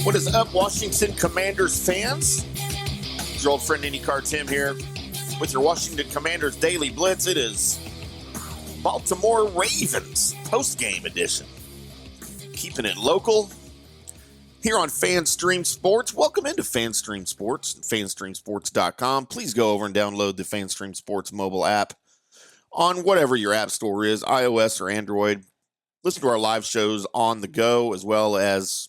What is up, Washington Commanders fans? It's your old friend IndyCar Tim here with your Washington Commanders Daily Blitz. It is Baltimore Ravens post-game edition. Keeping it local here on FanStream Sports. Welcome into FanStream Sports, fanstreamsports.com. Please go over and download the FanStream Sports mobile app on whatever your app store is, iOS or Android. Listen to our live shows on the go as well as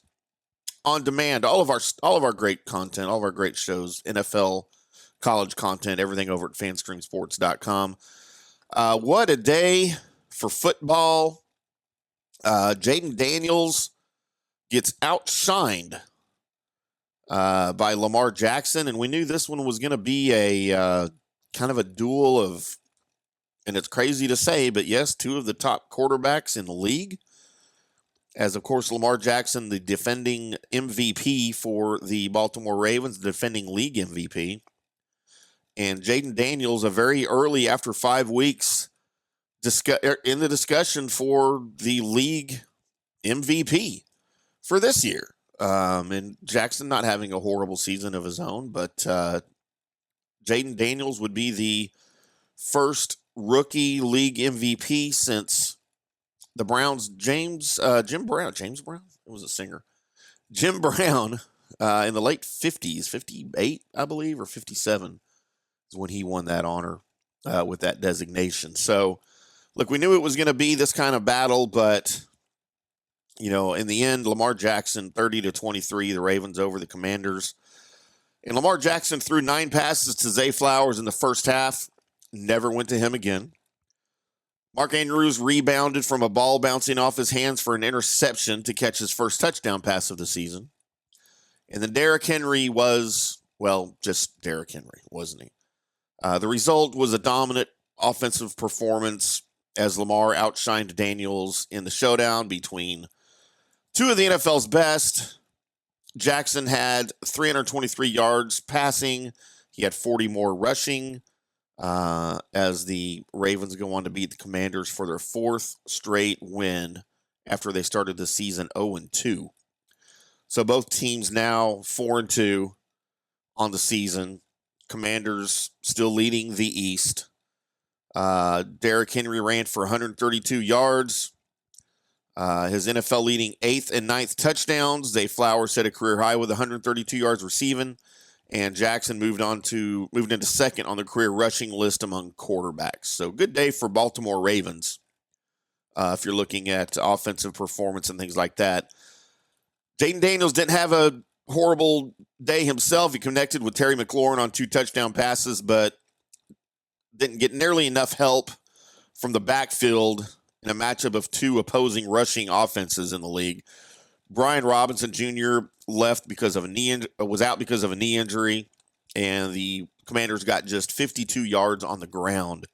on demand. All of our great content, all of our great shows, NFL, college content, everything over at fanstreamsports.com. What a day for football. Jayden Daniels gets outshined by Lamar Jackson, and we knew this one was going to be a kind of a duel of, and it's crazy to say, but yes, two of the top quarterbacks in the league. As, of course, Lamar Jackson, the defending MVP for the Baltimore Ravens, the defending league MVP. And Jayden Daniels, a very early, after 5 weeks, in the discussion for the league MVP for this year. And Jackson not having a horrible season of his own, but Jayden Daniels would be the first rookie league MVP since the Browns, Jim Brown? It was a singer. Jim Brown in the late 50s, 58, I believe, or 57 is when he won that honor with that designation. So, look, we knew it was going to be this kind of battle, but, you know, in the end, Lamar Jackson, 30-23, the Ravens over the Commanders. And Lamar Jackson threw 9 passes to Zay Flowers in the first half, never went to him again. Mark Andrews rebounded from a ball bouncing off his hands for an interception to catch his first touchdown pass of the season. And then Derrick Henry was, well, just Derrick Henry, wasn't he? The result was a dominant offensive performance as Lamar outshined Daniels in the showdown between two of the NFL's best. Jackson had 323 yards passing. He had 40 more rushing. As the Ravens go on to beat the Commanders for their 4th straight win after they started the season 0-2. So both teams now 4-2 on the season. Commanders still leading the East. Derrick Henry ran for 132 yards. His NFL leading 8th and 9th touchdowns. Zay Flowers set a career high with 132 yards receiving. And Jackson moved into second on the career rushing list among quarterbacks. So good day for Baltimore Ravens if you're looking at offensive performance and things like that. Jayden Daniels didn't have a horrible day himself. He connected with Terry McLaurin on 2 touchdown passes, but didn't get nearly enough help from the backfield in a matchup of 2 opposing rushing offenses in the league. Brian Robinson Jr. left because of was out because of a knee injury, and the Commanders got just 52 yards on the ground.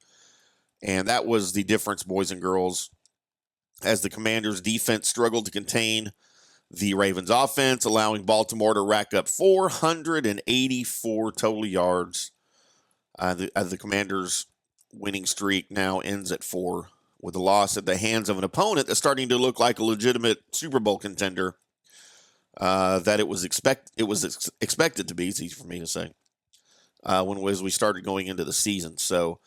And that was the difference, boys and girls, as the Commanders' defense struggled to contain the Ravens' offense, allowing Baltimore to rack up 484 total yards. The Commanders' winning streak now ends at 4, with a loss at the hands of an opponent that's starting to look like a legitimate Super Bowl contender that it was expected to be. It's easy for me to say as we started going into the season. So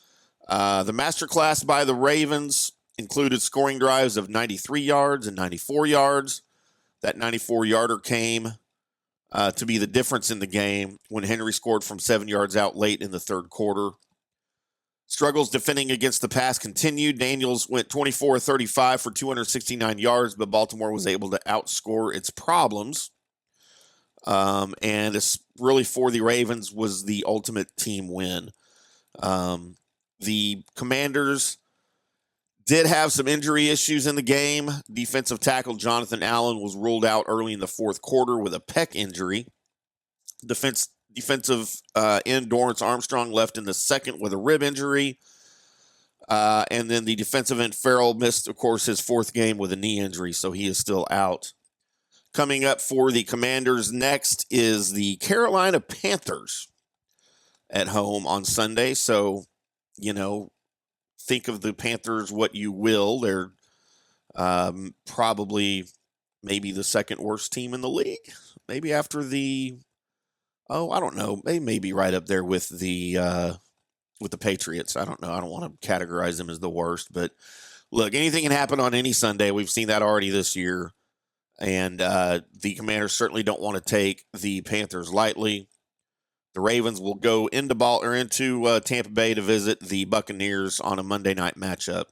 the masterclass by the Ravens included scoring drives of 93 yards and 94 yards. That 94-yarder came to be the difference in the game when Henry scored from 7 yards out late in the third quarter. Struggles defending against the pass continued. Daniels went 24-35 for 269 yards, but Baltimore was able to outscore its problems. And it's really for the Ravens was the ultimate team win. The Commanders did have some injury issues in the game. Defensive tackle Jonathan Allen was ruled out early in the fourth quarter with a pec injury. Defensive end Dorrance Armstrong left in the second with a rib injury. And then the defensive end Farrell missed, of course, his 4th game with a knee injury, so he is still out. Coming up for the Commanders next is the Carolina Panthers at home on Sunday. So, you know, think of the Panthers what you will. They're probably maybe the second worst team in the league. Maybe after I don't know. They may be right up there with the Patriots. I don't know. I don't want to categorize them as the worst, but look, anything can happen on any Sunday. We've seen that already this year. And the Commanders certainly don't want to take the Panthers lightly. The Ravens will go into Tampa Bay to visit the Buccaneers on a Monday night matchup.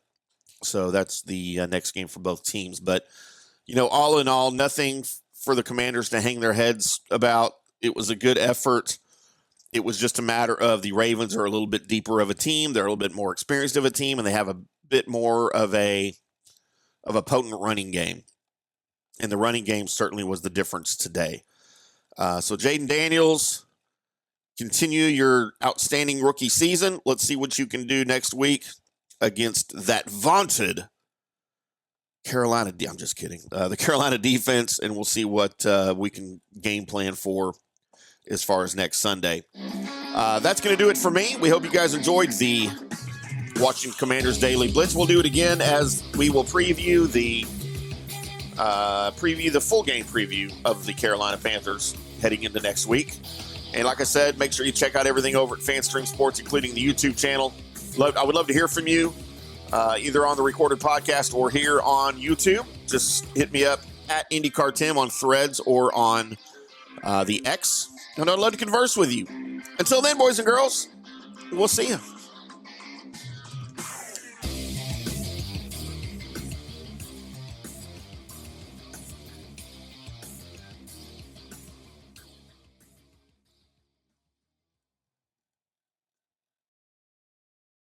So that's the next game for both teams. But, all in all, nothing for the Commanders to hang their heads about. It was a good effort. It was just a matter of the Ravens are a little bit deeper of a team. They're a little bit more experienced of a team, and they have a bit more of a potent running game. And the running game certainly was the difference today. So Jayden Daniels, continue your outstanding rookie season. Let's see what you can do next week against that vaunted Carolina. I'm just kidding. The Carolina defense, and we'll see what we can game plan for as far as next Sunday. That's going to do it for me. We hope you guys enjoyed the Washington Commanders Daily Blitz. We'll do it again as we will preview the full game preview of the Carolina Panthers heading into next week. And like I said, make sure you check out everything over at FanStream Sports, including the YouTube channel. I would love to hear from you, either on the recorded podcast or here on YouTube. Just hit me up at IndyCar Timm on Threads or on the X. And I'd love to converse with you. Until then, boys and girls, we'll see you.